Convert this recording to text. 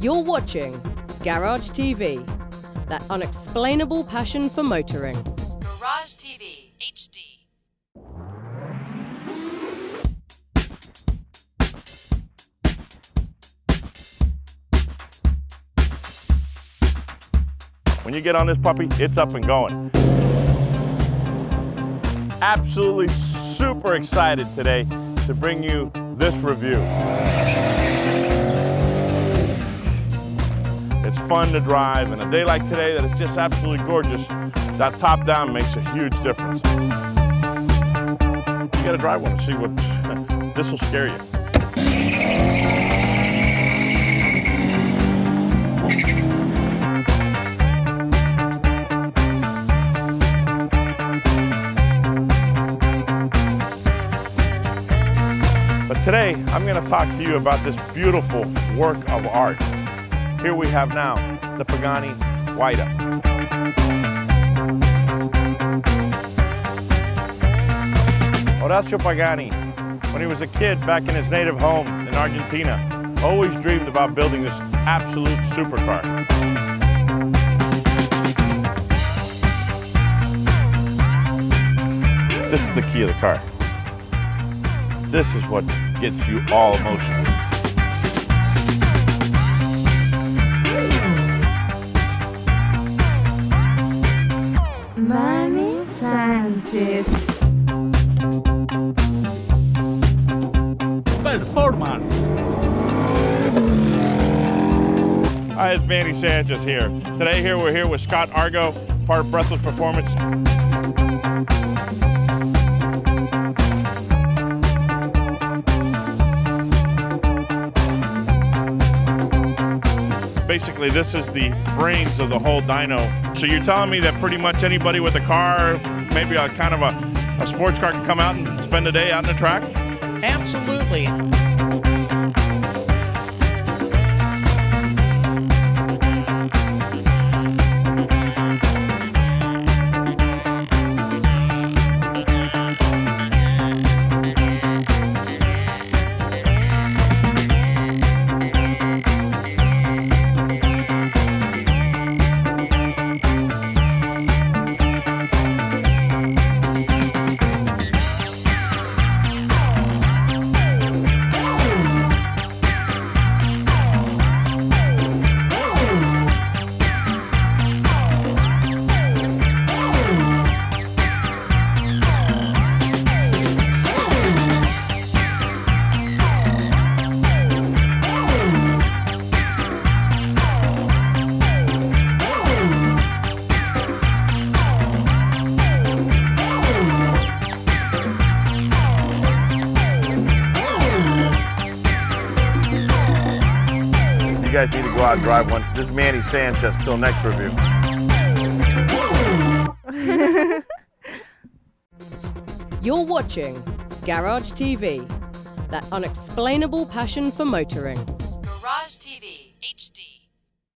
You're watching Garage TV, that unexplainable passion for motoring. Garage TV HD. When you get on this puppy, it's up and going. Absolutely super excited today to bring you this review. It's fun to drive, and a day like today that is just absolutely gorgeous, that top down makes a huge difference. You gotta drive one to see what, this will scare you. But today, I'm going to talk to you about this beautiful work of art. Here we have now the Pagani Huayra. Horacio Pagani, when he was a kid back in his native home in Argentina, always dreamed about building this absolute supercar. This is the key of the car. This is what gets you all emotional. Manny Sanchez. Performance. Hi, it's Manny Sanchez here. Today we're here with Scott Argo, part of Breathless Performance. Basically, this is the brains of the whole dyno. So you're telling me that pretty much anybody with a car, maybe a kind of a sports car, can come out and spend a day out on the track? Absolutely. You guys need to go out and drive one. This is Manny Sanchez. Till next review. You're watching Garage TV, that unexplainable passion for motoring.